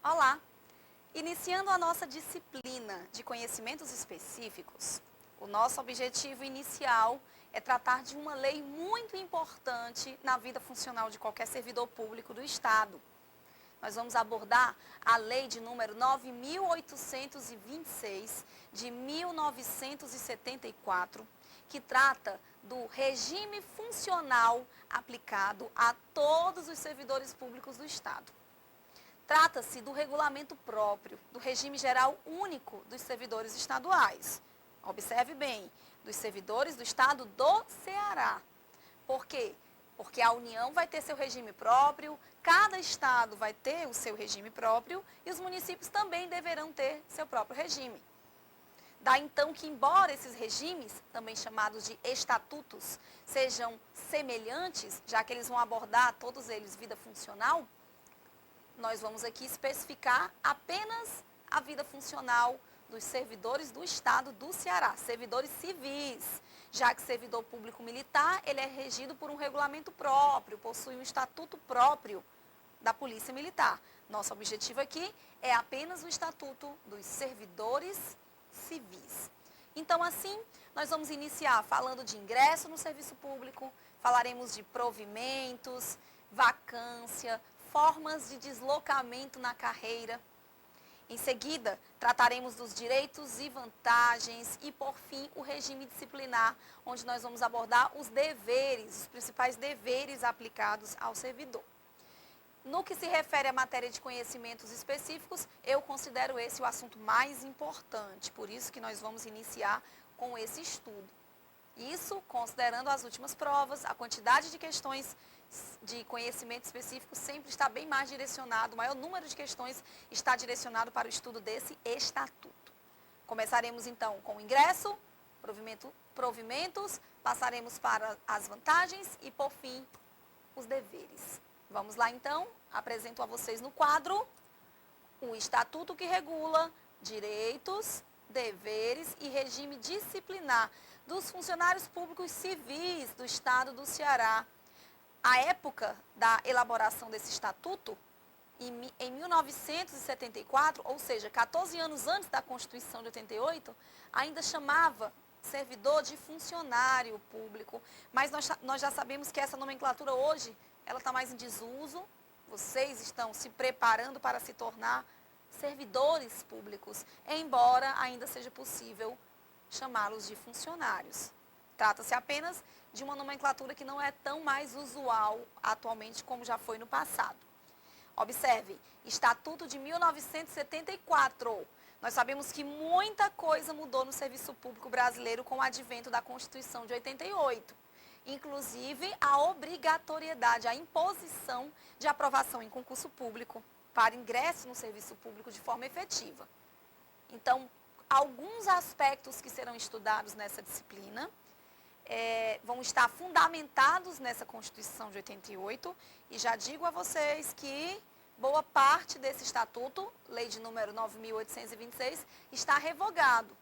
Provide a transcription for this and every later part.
Olá! Iniciando a nossa disciplina de conhecimentos específicos, o nosso objetivo inicial é tratar de uma lei muito importante na vida funcional de qualquer servidor público do Estado. Nós vamos abordar a lei de número 9.826 de 1974, que trata do regime funcional aplicado a todos os servidores públicos do Estado. Trata-se do regulamento próprio, do regime geral único dos servidores estaduais. Observe bem, dos servidores do Estado do Ceará. Por quê? Porque a União vai ter seu regime próprio, cada Estado vai ter o seu regime próprio e os municípios também deverão ter seu próprio regime. Daí então que, embora esses regimes, também chamados de estatutos, sejam semelhantes, já que eles vão abordar todos eles vida funcional, nós vamos aqui especificar apenas a vida funcional dos servidores do Estado do Ceará, servidores civis, já que servidor público militar, ele é regido por um regulamento próprio, possui um estatuto próprio da Polícia Militar. Nosso objetivo aqui é apenas o estatuto dos servidores civis. Então, assim, nós vamos iniciar falando de ingresso no serviço público, falaremos de provimentos, vacância, formas de deslocamento na carreira. Em seguida, trataremos dos direitos e vantagens e, por fim, o regime disciplinar, onde nós vamos abordar os deveres, os principais deveres aplicados ao servidor. No que se refere à matéria de conhecimentos específicos, eu considero esse o assunto mais importante, por isso que nós vamos iniciar com esse estudo. Isso considerando as últimas provas, a quantidade de questões de conhecimento específico sempre está bem mais direcionado, o maior número de questões está direcionado para o estudo desse estatuto. Começaremos então com o ingresso, provimentos, passaremos para as vantagens e, por fim, os deveres. Vamos lá então, apresento a vocês no quadro o estatuto que regula direitos, deveres e regime disciplinar dos funcionários públicos civis do Estado do Ceará. A época da elaboração desse estatuto, em 1974, ou seja, 14 anos antes da Constituição de 88, ainda chamava servidor de funcionário público, mas nós já sabemos que essa nomenclatura hoje, ela está mais em desuso, vocês estão se preparando para se tornar servidores públicos, embora ainda seja possível chamá-los de funcionários. Trata-se apenas de uma nomenclatura que não é tão mais usual atualmente como já foi no passado. Observe, Estatuto de 1974. Nós sabemos que muita coisa mudou no serviço público brasileiro com o advento da Constituição de 88. Inclusive a obrigatoriedade, a imposição de aprovação em concurso público para ingresso no serviço público de forma efetiva. Então, alguns aspectos que serão estudados nessa disciplina vão estar fundamentados nessa Constituição de 88 e já digo a vocês que boa parte desse estatuto, lei de número 9.826, está revogado.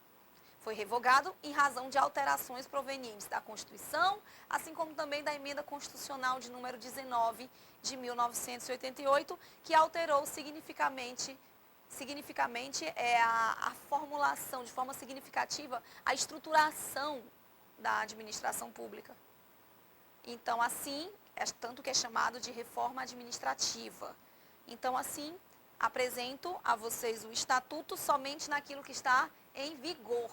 Foi revogado em razão de alterações provenientes da Constituição, assim como também da emenda constitucional de número 19 de 1988, que alterou significativamente a formulação, de forma significativa, a estruturação da administração pública. Então, assim, tanto que é chamado de reforma administrativa. Então, assim, apresento a vocês o estatuto somente naquilo que está em vigor.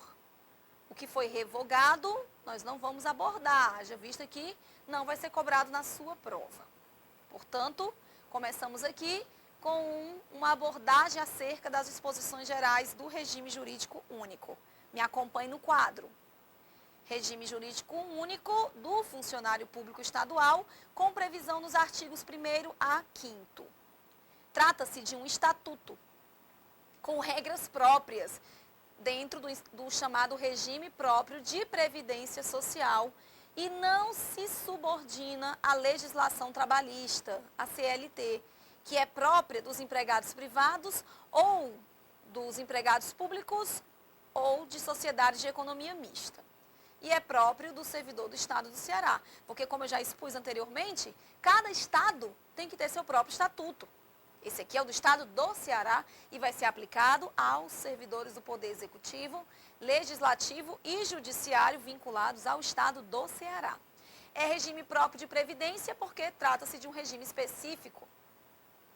O que foi revogado, nós não vamos abordar, haja vista que não vai ser cobrado na sua prova. Portanto, começamos aqui com uma abordagem acerca das disposições gerais do regime jurídico único. Me acompanhe no quadro. Regime jurídico único do funcionário público estadual, com previsão nos artigos 1º a 5º. Trata-se de um estatuto com regras próprias dentro do chamado regime próprio de previdência social e não se subordina à legislação trabalhista, a CLT, que é própria dos empregados privados ou dos empregados públicos ou de sociedades de economia mista. E é próprio do servidor do Estado do Ceará, porque, como eu já expus anteriormente, cada Estado tem que ter seu próprio estatuto. Esse aqui é o do Estado do Ceará e vai ser aplicado aos servidores do Poder Executivo, Legislativo e Judiciário vinculados ao Estado do Ceará. É regime próprio de previdência porque trata-se de um regime específico.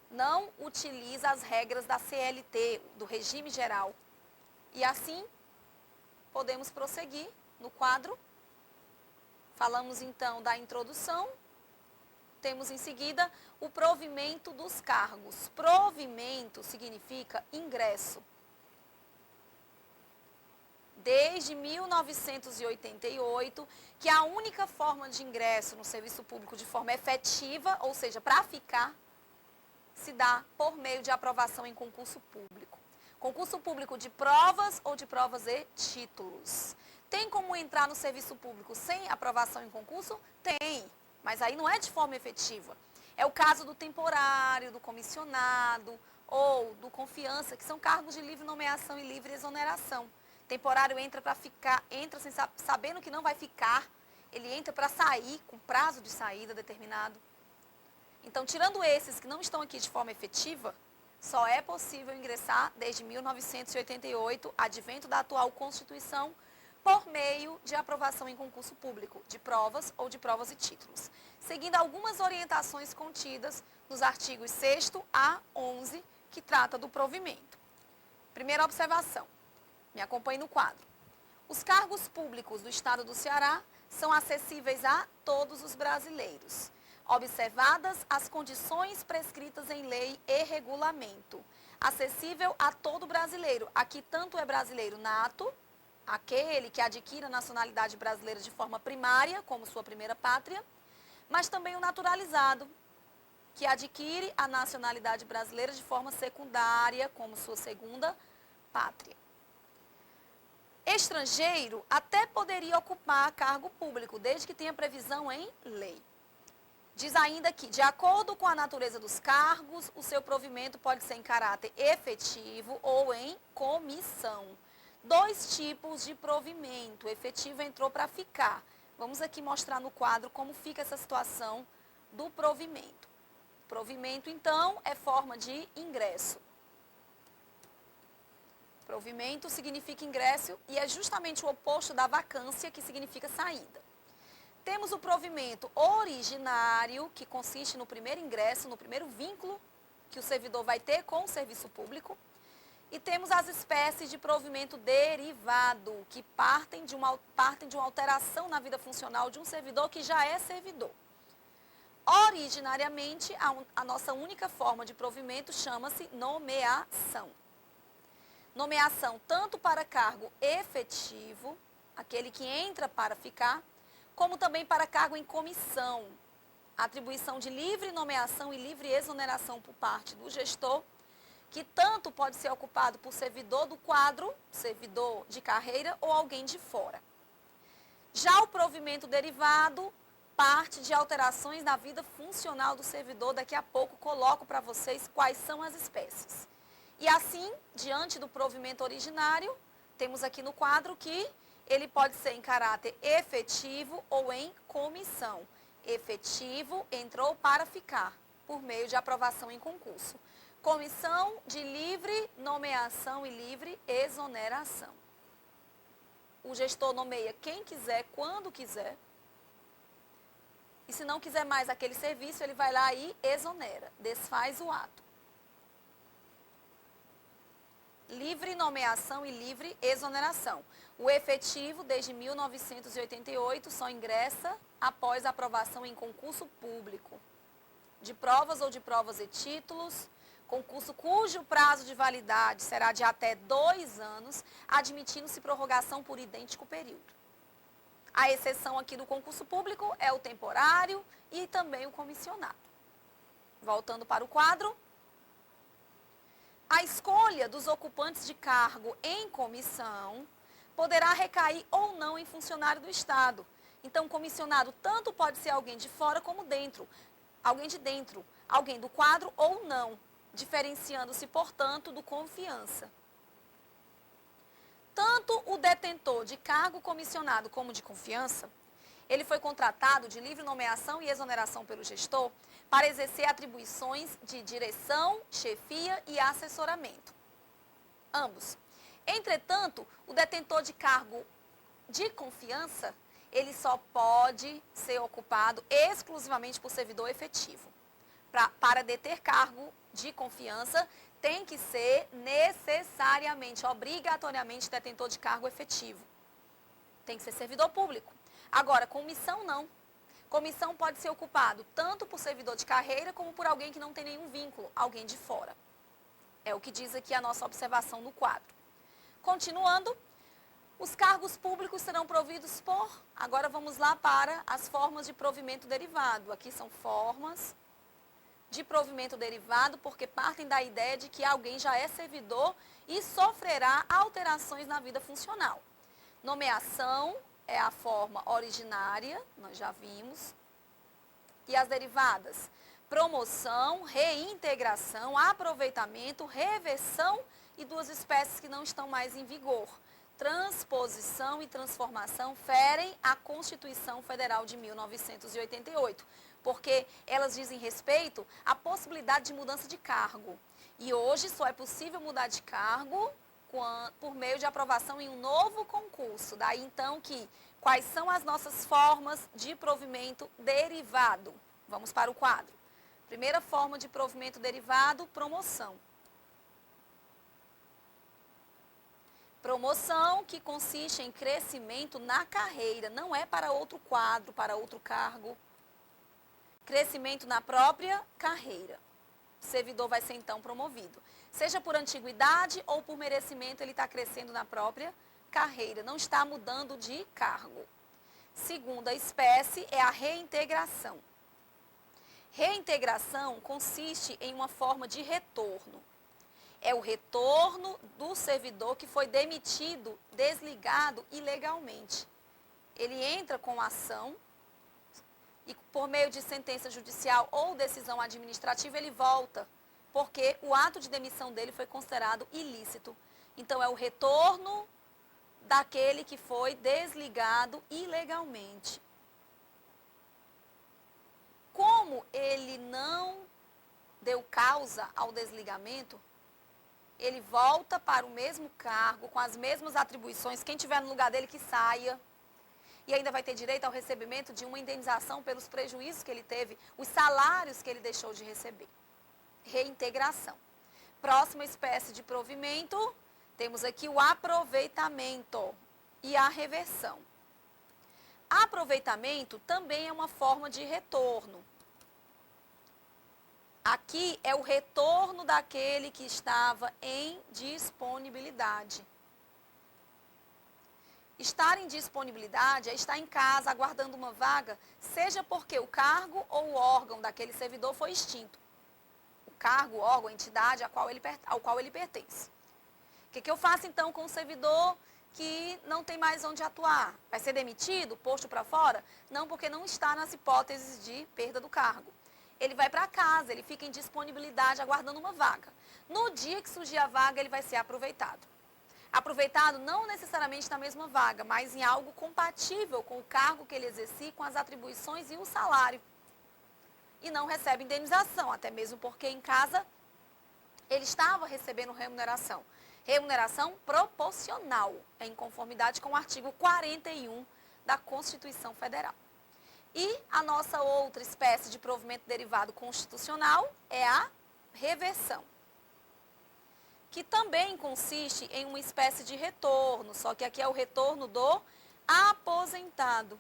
Não utiliza as regras da CLT, do regime geral. E assim, podemos prosseguir no quadro. Falamos então da introdução. Temos em seguida o provimento dos cargos. Provimento significa ingresso. Desde 1988, que a única forma de ingresso no serviço público de forma efetiva, ou seja, para ficar, se dá por meio de aprovação em concurso público. Concurso público de provas ou de provas e títulos. Tem como entrar no serviço público sem aprovação em concurso? Tem, mas aí não é de forma efetiva. É o caso do temporário, do comissionado ou do confiança, que são cargos de livre nomeação e livre exoneração. Temporário entra para ficar, entra sem, sabendo que não vai ficar, ele entra para sair com prazo de saída determinado. Então, tirando esses que não estão aqui de forma efetiva, só é possível ingressar desde 1988, advento da atual Constituição, por meio de aprovação em concurso público, de provas ou de provas e títulos, seguindo algumas orientações contidas nos artigos 6º a 11, que trata do provimento. Primeira observação, me acompanhe no quadro. Os cargos públicos do Estado do Ceará são acessíveis a todos os brasileiros, observadas as condições prescritas em lei e regulamento. Acessível a todo brasileiro. Aqui tanto é brasileiro nato, aquele que adquire a nacionalidade brasileira de forma primária, como sua primeira pátria, mas também o naturalizado, que adquire a nacionalidade brasileira de forma secundária, como sua segunda pátria. Estrangeiro até poderia ocupar cargo público, desde que tenha previsão em lei. Diz ainda que, de acordo com a natureza dos cargos, o seu provimento pode ser em caráter efetivo ou em comissão. Dois tipos de provimento. O efetivo entrou para ficar. Vamos aqui mostrar no quadro como fica essa situação do provimento. Provimento, então, é forma de ingresso. Provimento significa ingresso e é justamente o oposto da vacância, que significa saída. Temos o provimento originário, que consiste no primeiro ingresso, no primeiro vínculo que o servidor vai ter com o serviço público. E temos as espécies de provimento derivado, que partem de uma alteração na vida funcional de um servidor que já é servidor. Originariamente, a nossa única forma de provimento chama-se nomeação. Nomeação tanto para cargo efetivo, aquele que entra para ficar, como também para cargo em comissão. Atribuição de livre nomeação e livre exoneração por parte do gestor, que tanto pode ser ocupado por servidor do quadro, servidor de carreira ou alguém de fora. Já o provimento derivado parte de alterações na vida funcional do servidor. Daqui a pouco coloco para vocês quais são as espécies. E assim, diante do provimento originário, temos aqui no quadro que ele pode ser em caráter efetivo ou em comissão. Efetivo entrou para ficar, por meio de aprovação em concurso. Comissão de livre nomeação e livre exoneração. O gestor nomeia quem quiser, quando quiser. E se não quiser mais aquele serviço, ele vai lá e exonera, desfaz o ato. Livre nomeação e livre exoneração. O efetivo, desde 1988, só ingressa após a aprovação em concurso público, de provas ou de provas e títulos, concurso cujo prazo de validade será de até 2 anos, admitindo-se prorrogação por idêntico período. A exceção aqui do concurso público é o temporário e também o comissionado. Voltando para o quadro. A escolha dos ocupantes de cargo em comissão poderá recair ou não em funcionário do Estado. Então, comissionado tanto pode ser alguém de fora como dentro, alguém de dentro, alguém do quadro ou não, diferenciando-se, portanto, do confiança. Tanto o detentor de cargo comissionado como de confiança, Ele foi contratado de livre nomeação e exoneração pelo gestor para exercer atribuições de direção, chefia e assessoramento. Ambos. Entretanto, o detentor de cargo de confiança, ele só pode ser ocupado exclusivamente por servidor efetivo. Para deter cargo de confiança, tem que ser necessariamente, obrigatoriamente, detentor de cargo efetivo. Tem que ser servidor público. Agora, comissão não. Comissão pode ser ocupado tanto por servidor de carreira como por alguém que não tem nenhum vínculo, alguém de fora. É o que diz aqui a nossa observação no quadro. Continuando, os cargos públicos serão providos por... Agora vamos lá para as formas de provimento derivado. Aqui são formas de provimento derivado, porque partem da ideia de que alguém já é servidor e sofrerá alterações na vida funcional. Nomeação é a forma originária, nós já vimos. E as derivadas? Promoção, reintegração, aproveitamento, reversão e duas espécies que não estão mais em vigor. Transposição e transformação ferem a Constituição Federal de 1988, porque elas dizem respeito à possibilidade de mudança de cargo. E hoje só é possível mudar de cargo por meio de aprovação em um novo concurso. Daí então que quais são as nossas formas de provimento derivado? Vamos para o quadro. Primeira forma de provimento derivado, promoção. Promoção que consiste em crescimento na carreira, não é para outro quadro, para outro cargo. Crescimento na própria carreira. O servidor vai ser então promovido. Seja por antiguidade ou por merecimento, ele está crescendo na própria carreira, não está mudando de cargo. Segunda espécie é a reintegração. Reintegração consiste em uma forma de retorno. É o retorno do servidor que foi demitido, desligado ilegalmente. Ele entra com ação e por meio de sentença judicial ou decisão administrativa ele volta, porque o ato de demissão dele foi considerado ilícito. Então é o retorno daquele que foi desligado ilegalmente. Como ele não deu causa ao desligamento, ele volta para o mesmo cargo, com as mesmas atribuições. Quem estiver no lugar dele que saia. E ainda vai ter direito ao recebimento de uma indenização pelos prejuízos que ele teve, os salários que ele deixou de receber. Reintegração. Próxima espécie de provimento, temos aqui o aproveitamento e a reversão. Aproveitamento também é uma forma de retorno. Aqui é o retorno daquele que estava em disponibilidade. Estar em disponibilidade é estar em casa aguardando uma vaga, seja porque o cargo ou o órgão daquele servidor foi extinto. O cargo, o órgão, a entidade ao qual ele pertence. O que eu faço então com o servidor que não tem mais onde atuar? Vai ser demitido, posto para fora? Não, porque não está nas hipóteses de perda do cargo. Ele vai para casa, ele fica em disponibilidade aguardando uma vaga. No dia que surgir a vaga, ele vai ser aproveitado. Aproveitado não necessariamente na mesma vaga, mas em algo compatível com o cargo que ele exercia, com as atribuições e o salário. E não recebe indenização, até mesmo porque em casa ele estava recebendo remuneração. Remuneração proporcional, em conformidade com o artigo 41 da Constituição Federal. E a nossa outra espécie de provimento derivado constitucional é a reversão, que também consiste em uma espécie de retorno, só que aqui é o retorno do aposentado.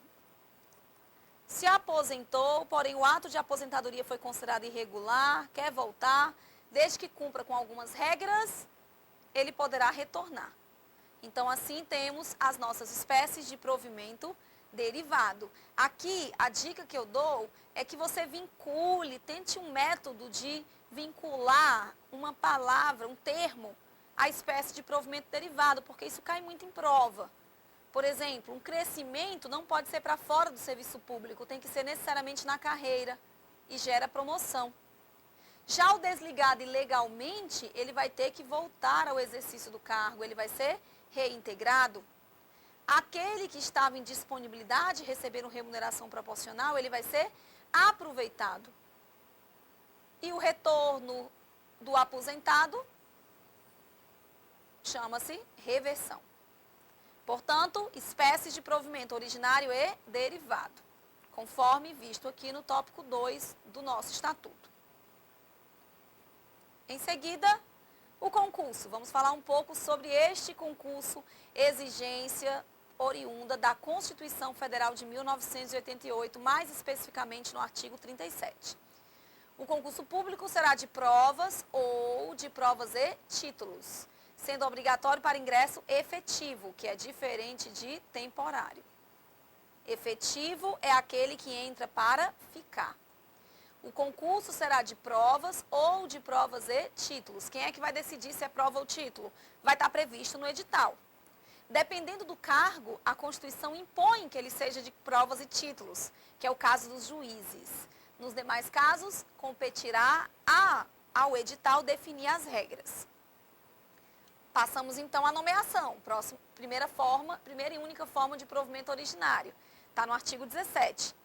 Se aposentou, porém o ato de aposentadoria foi considerado irregular, quer voltar, desde que cumpra com algumas regras, ele poderá retornar. Então, assim temos as nossas espécies de provimento derivado. Aqui, a dica que eu dou é que você vincule, tente um método de vincular uma palavra, um termo, à espécie de provimento derivado, porque isso cai muito em prova. Por exemplo, um crescimento não pode ser para fora do serviço público, tem que ser necessariamente na carreira e gera promoção. Já o desligado ilegalmente, ele vai ter que voltar ao exercício do cargo, ele vai ser reintegrado. aquele que estava em disponibilidade de receber uma remuneração proporcional, ele vai ser aproveitado. E o retorno do aposentado chama-se reversão. Portanto, espécies de provimento originário e derivado, conforme visto aqui no tópico 2 do nosso estatuto. Em seguida, o concurso. Vamos falar um pouco sobre este concurso, exigência oriunda da Constituição Federal de 1988, mais especificamente no artigo 37. O concurso público será de provas ou de provas e títulos, sendo obrigatório para ingresso efetivo, que é diferente de temporário. Efetivo é aquele que entra para ficar. O concurso será de provas ou de provas e títulos. Quem é que vai decidir se é prova ou título? Vai estar previsto no edital. Dependendo do cargo, a Constituição impõe que ele seja de provas e títulos, que é o caso dos juízes. Nos demais casos, competirá ao edital definir as regras. Passamos então à nomeação, primeira e única forma de provimento originário. Está no artigo 17.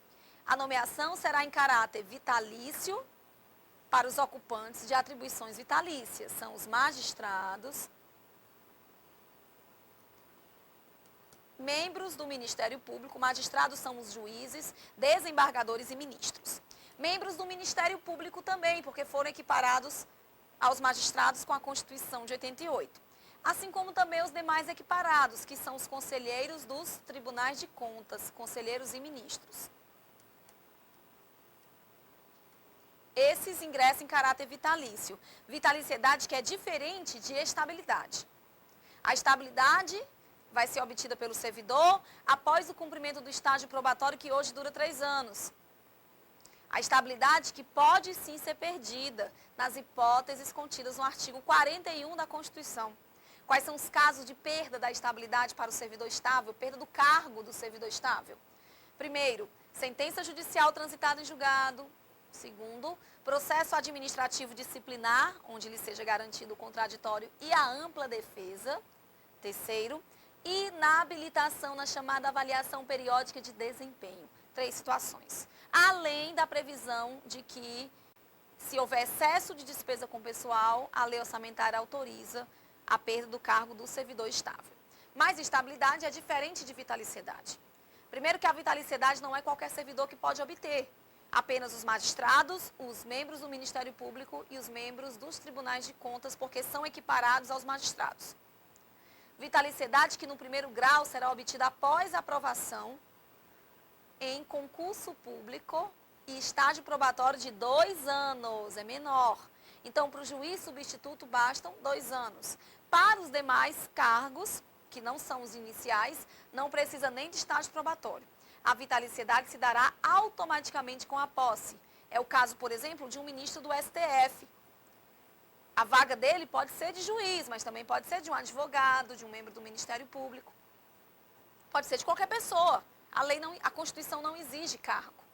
A nomeação será em caráter vitalício para os ocupantes de atribuições vitalícias. São os magistrados, membros do Ministério Público, magistrados são os juízes, desembargadores e ministros. Membros do Ministério Público também, porque foram equiparados aos magistrados com a Constituição de 88. Assim como também os demais equiparados, que são os conselheiros dos tribunais de contas, conselheiros e ministros. Esses ingressam em caráter vitalício. Vitaliciedade que é diferente de estabilidade. A estabilidade vai ser obtida pelo servidor após o cumprimento do estágio probatório, que hoje dura 3 anos. A estabilidade que pode sim ser perdida nas hipóteses contidas no artigo 41 da Constituição. Quais são os casos de perda da estabilidade para o servidor estável, perda do cargo do servidor estável? Primeiro, sentença judicial transitada em julgado. Segundo, processo administrativo disciplinar, onde lhe seja garantido o contraditório e a ampla defesa. Terceiro, inabilitação na chamada avaliação periódica de desempenho. 3 situações. Além da previsão de que, se houver excesso de despesa com pessoal, a lei orçamentária autoriza a perda do cargo do servidor estável. Mas estabilidade é diferente de vitaliciedade. Primeiro que a vitaliciedade não é qualquer servidor que pode obter. Apenas os magistrados, os membros do Ministério Público e os membros dos tribunais de contas, porque são equiparados aos magistrados. Vitaliciedade que no primeiro grau será obtida após a aprovação em concurso público e estágio probatório de 2 anos, é menor. Então, para o juiz substituto bastam 2 anos. Para os demais cargos, que não são os iniciais, não precisa nem de estágio probatório. A vitaliciedade se dará automaticamente com a posse. É o caso, por exemplo, de um ministro do STF. A vaga dele pode ser de juiz, mas também pode ser de um advogado, de um membro do Ministério Público. Pode ser de qualquer pessoa. A Constituição não exige cargo.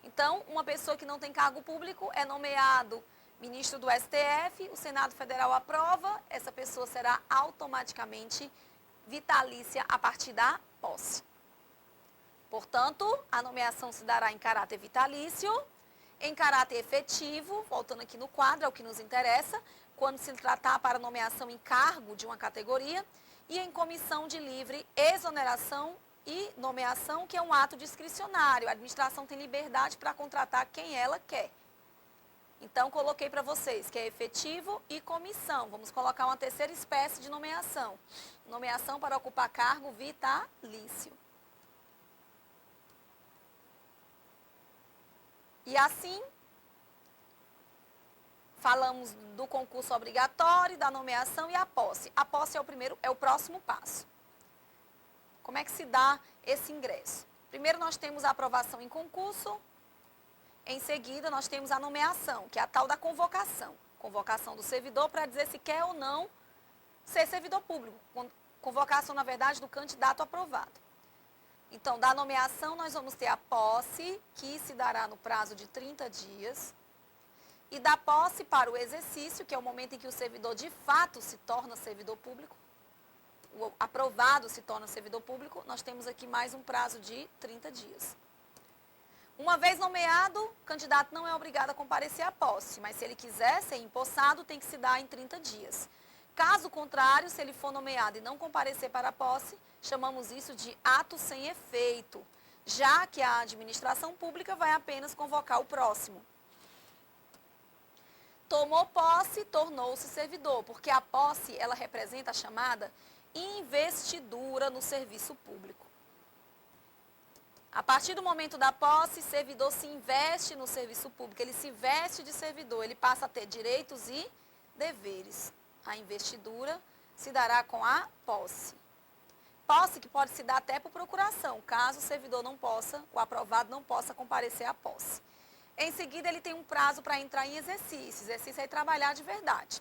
Então, uma pessoa que não tem cargo público é nomeado ministro do STF, o Senado Federal aprova, essa pessoa será automaticamente vitalícia a partir da posse. Portanto, a nomeação se dará em caráter vitalício, em caráter efetivo, voltando aqui no quadro, é o que nos interessa, quando se tratar para nomeação em cargo de uma categoria, e em comissão de livre exoneração e nomeação, que é um ato discricionário. A administração tem liberdade para contratar quem ela quer. Então, coloquei para vocês que é efetivo e comissão. Vamos colocar uma terceira espécie de nomeação. Nomeação para ocupar cargo vitalício. E assim, falamos do concurso obrigatório, da nomeação e a posse. A posse é o próximo passo. Como é que se dá esse ingresso? Primeiro nós temos a aprovação em concurso, em seguida nós temos a nomeação, que é a tal da convocação. Convocação do servidor para dizer se quer ou não ser servidor público. Convocação, na verdade, do candidato aprovado. Então, da nomeação, nós vamos ter a posse, que se dará no prazo de 30 dias. E da posse para o exercício, que é o momento em que o servidor de fato se torna servidor público, o aprovado se torna servidor público, nós temos aqui mais um prazo de 30 dias. Uma vez nomeado, o candidato não é obrigado a comparecer à posse, mas se ele quiser ser empossado, tem que se dar em 30 dias. Caso contrário, se ele for nomeado e não comparecer para a posse, chamamos isso de ato sem efeito, já que a administração pública vai apenas convocar o próximo. Tomou posse, tornou-se servidor, porque a posse, ela representa a chamada investidura no serviço público. A partir do momento da posse, servidor se investe no serviço público, ele se veste de servidor, ele passa a ter direitos e deveres. A investidura se dará com a posse. Posse que pode se dar até por procuração, caso o servidor não possa, o aprovado não possa comparecer à posse. Em seguida, ele tem um prazo para entrar em exercício. Exercício é trabalhar de verdade.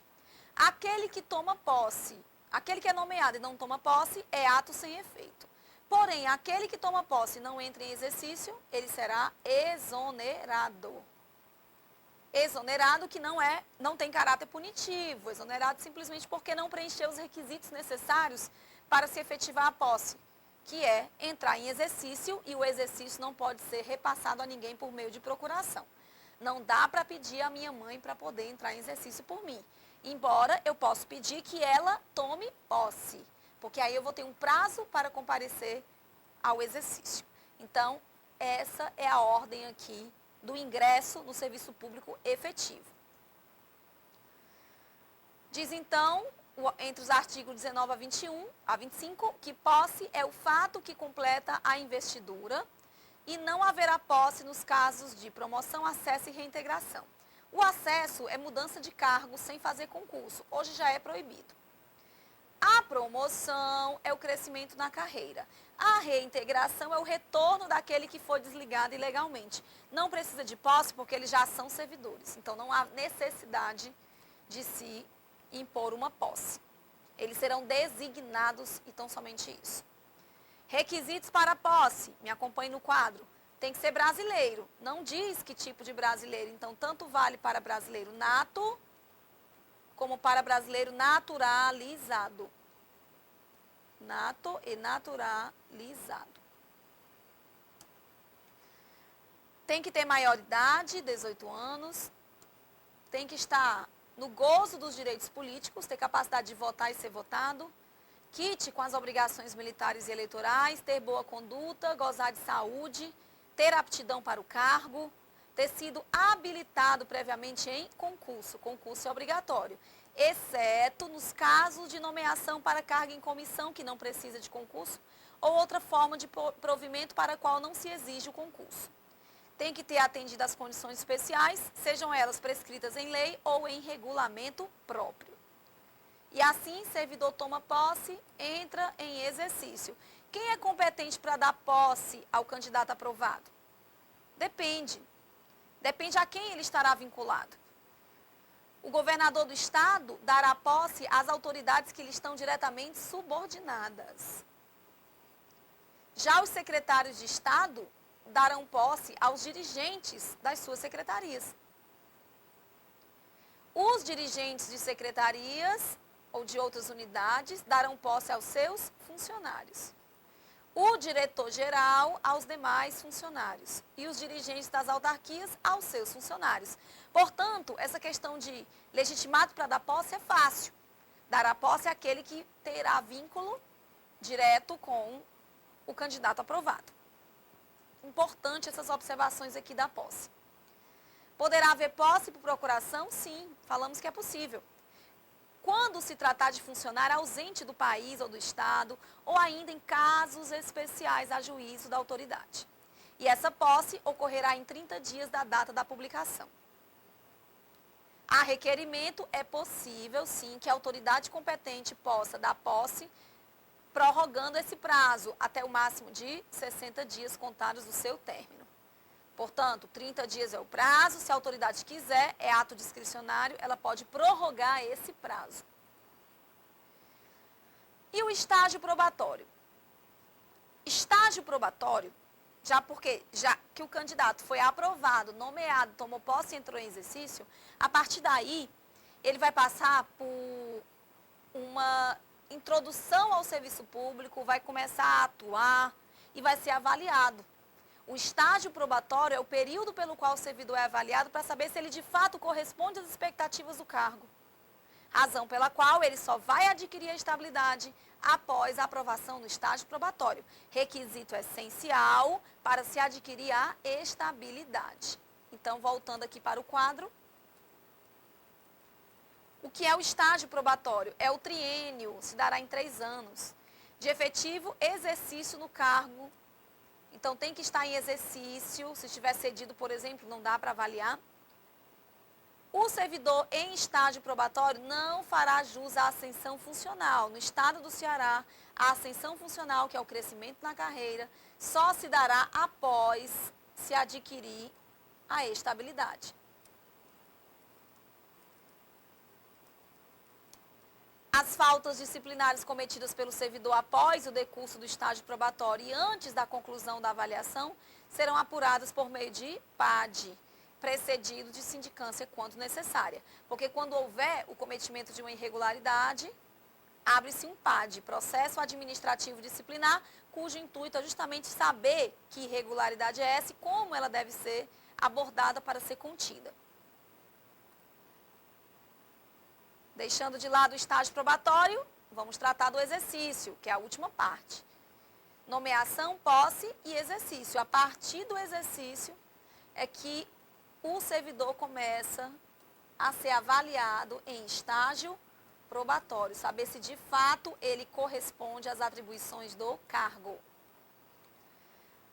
Aquele que toma posse, aquele que é nomeado e não toma posse, é ato sem efeito. Porém, aquele que toma posse e não entra em exercício, ele será exonerado. Exonerado que não tem caráter punitivo. Exonerado simplesmente porque não preencheu os requisitos necessários para se efetivar a posse, que é entrar em exercício, e o exercício não pode ser repassado a ninguém por meio de procuração. Não dá para pedir à minha mãe para poder entrar em exercício por mim. Embora eu possa pedir que ela tome posse, porque aí eu vou ter um prazo para comparecer ao exercício. Então, essa é a ordem aqui do ingresso no serviço público efetivo. Diz então, entre os artigos 19 a 25, que posse é o fato que completa a investidura e não haverá posse nos casos de promoção, acesso e reintegração. O acesso é mudança de cargo sem fazer concurso, hoje já é proibido. A promoção é o crescimento na carreira. A reintegração é o retorno daquele que foi desligado ilegalmente. Não precisa de posse porque eles já são servidores, então não há necessidade de se impor uma posse. Eles serão designados e tão somente isso. Requisitos para a posse, me acompanhe no quadro. Tem que ser brasileiro, não diz que tipo de brasileiro, então tanto vale para brasileiro nato, como para brasileiro naturalizado. Nato e naturalizado. Tem que ter maioridade, 18 anos, tem que estar no gozo dos direitos políticos, ter capacidade de votar e ser votado, quite com as obrigações militares e eleitorais, ter boa conduta, gozar de saúde, ter aptidão para o cargo, ter sido habilitado previamente em concurso. Concurso é obrigatório, exceto nos casos de nomeação para cargo em comissão, que não precisa de concurso, ou outra forma de provimento para a qual não se exige o concurso. Tem que ter atendido às condições especiais, sejam elas prescritas em lei ou em regulamento próprio. E assim, servidor toma posse, entra em exercício. Quem é competente para dar posse ao candidato aprovado? Depende. Depende a quem ele estará vinculado. O governador do estado dará posse às autoridades que lhe estão diretamente subordinadas. Já os secretários de estado darão posse aos dirigentes das suas secretarias. Os dirigentes de secretarias ou de outras unidades darão posse aos seus funcionários. O diretor-geral aos demais funcionários e os dirigentes das autarquias aos seus funcionários. Portanto, essa questão de legitimado para dar posse é fácil. Dará posse àquele que terá vínculo direto com o candidato aprovado. Importante essas observações aqui da posse. Poderá haver posse por procuração? Sim, falamos que é possível. Quando se tratar de funcionário ausente do país ou do estado, ou ainda em casos especiais a juízo da autoridade. E essa posse ocorrerá em 30 dias da data da publicação. A requerimento é possível, sim, que a autoridade competente possa dar posse, prorrogando esse prazo até o máximo de 60 dias contados do seu término. Portanto, 30 dias é o prazo, se a autoridade quiser, é ato discricionário, ela pode prorrogar esse prazo. E o estágio probatório? Estágio probatório, já que o candidato foi aprovado, nomeado, tomou posse e entrou em exercício, a partir daí, ele vai passar por uma introdução ao serviço público, vai começar a atuar e vai ser avaliado. O estágio probatório é o período pelo qual o servidor é avaliado para saber se ele de fato corresponde às expectativas do cargo. Razão pela qual ele só vai adquirir a estabilidade após a aprovação do estágio probatório. Requisito essencial para se adquirir a estabilidade. Então, voltando aqui para o quadro. O que é o estágio probatório? É o triênio, se dará em 3 anos, de efetivo exercício no cargo. Então, tem que estar em exercício. Se estiver cedido, por exemplo, não dá para avaliar. O servidor em estágio probatório não fará jus à ascensão funcional. No estado do Ceará, a ascensão funcional, que é o crescimento na carreira, só se dará após se adquirir a estabilidade. As faltas disciplinares cometidas pelo servidor após o decurso do estágio probatório e antes da conclusão da avaliação serão apuradas por meio de PAD, precedido de sindicância quando necessária. Porque quando houver o cometimento de uma irregularidade, abre-se um PAD, processo administrativo disciplinar, cujo intuito é justamente saber que irregularidade é essa e como ela deve ser abordada para ser contida. Deixando de lado o estágio probatório, vamos tratar do exercício, que é a última parte. Nomeação, posse e exercício. A partir do exercício é que o servidor começa a ser avaliado em estágio probatório, saber se de fato ele corresponde às atribuições do cargo.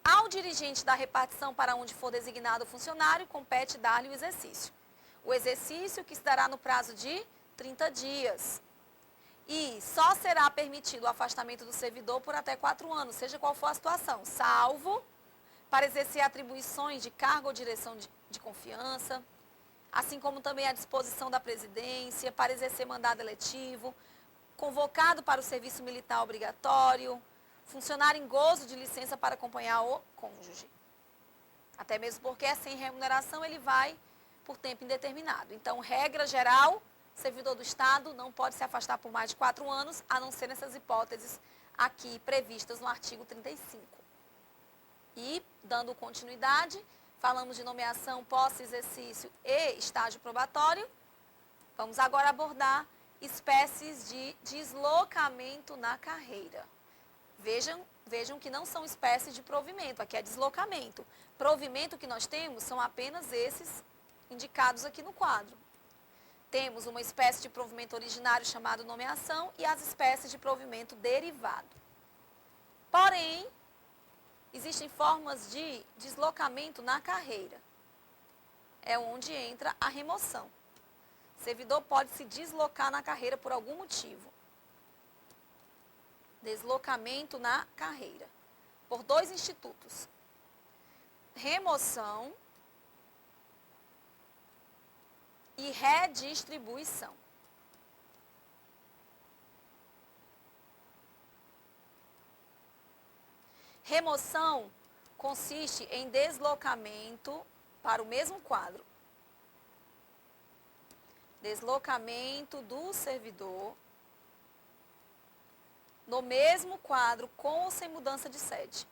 Ao dirigente da repartição para onde for designado o funcionário, compete dar-lhe o exercício. O exercício que se dará no prazo de 30 dias. E só será permitido o afastamento do servidor por até 4 anos, seja qual for a situação, salvo para exercer atribuições de cargo ou direção de confiança, assim como também a disposição da presidência, para exercer mandado eletivo, convocado para o serviço militar obrigatório, funcionar em gozo de licença para acompanhar o cônjuge. Até mesmo porque é sem remuneração, ele vai por tempo indeterminado. Então, regra geral, servidor do Estado não pode se afastar por mais de 4 anos, a não ser nessas hipóteses aqui previstas no artigo 35. E, dando continuidade, falamos de nomeação, posse, exercício e estágio probatório. Vamos agora abordar espécies de deslocamento na carreira. Vejam que não são espécies de provimento, aqui é deslocamento. Provimento que nós temos são apenas esses indicados aqui no quadro. Temos uma espécie de provimento originário chamado nomeação e as espécies de provimento derivado. Porém, existem formas de deslocamento na carreira. É onde entra a remoção. O servidor pode se deslocar na carreira por algum motivo. Deslocamento na carreira. Por 2 institutos. Remoção e redistribuição. Remoção consiste em deslocamento para o mesmo quadro. Deslocamento do servidor no mesmo quadro com ou sem mudança de sede.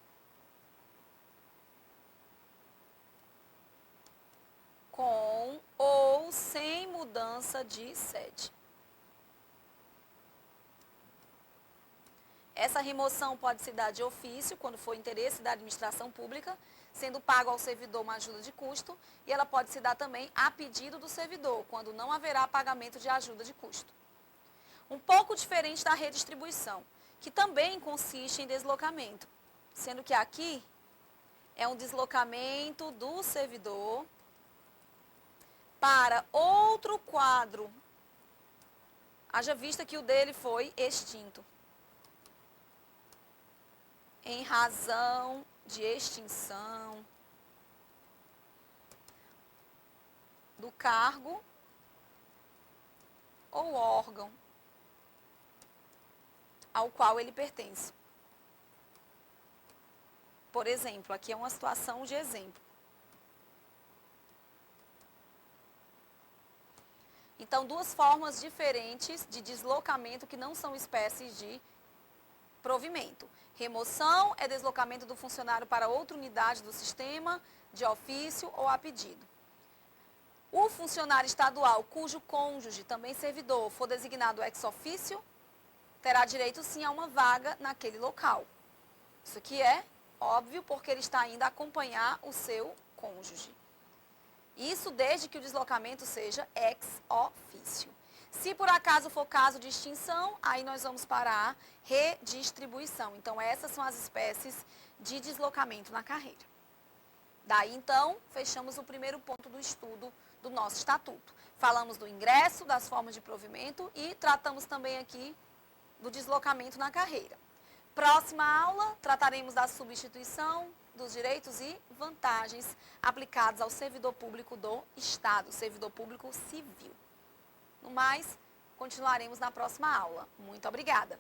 Com ou sem mudança de sede. Essa remoção pode se dar de ofício, quando for interesse da administração pública, sendo pago ao servidor uma ajuda de custo, e ela pode se dar também a pedido do servidor, quando não haverá pagamento de ajuda de custo. Um pouco diferente da redistribuição, que também consiste em deslocamento, sendo que aqui é um deslocamento do servidor para outro quadro, haja vista que o dele foi extinto. Em razão de extinção do cargo ou órgão ao qual ele pertence. Por exemplo, aqui é uma situação de exemplo. Então, duas formas diferentes de deslocamento que não são espécies de provimento. Remoção é deslocamento do funcionário para outra unidade do sistema, de ofício ou a pedido. O funcionário estadual cujo cônjuge, também servidor, for designado ex officio, terá direito sim a uma vaga naquele local. Isso aqui é óbvio porque ele está indo acompanhar o seu cônjuge. Isso desde que o deslocamento seja ex officio. Se por acaso for caso de extinção, aí nós vamos para a redistribuição. Então, essas são as espécies de deslocamento na carreira. Daí, então, fechamos o primeiro ponto do estudo do nosso estatuto. Falamos do ingresso, das formas de provimento e tratamos também aqui do deslocamento na carreira. Próxima aula, trataremos da substituição, dos direitos e vantagens aplicados ao servidor público do Estado, servidor público civil. No mais, continuaremos na próxima aula. Muito obrigada!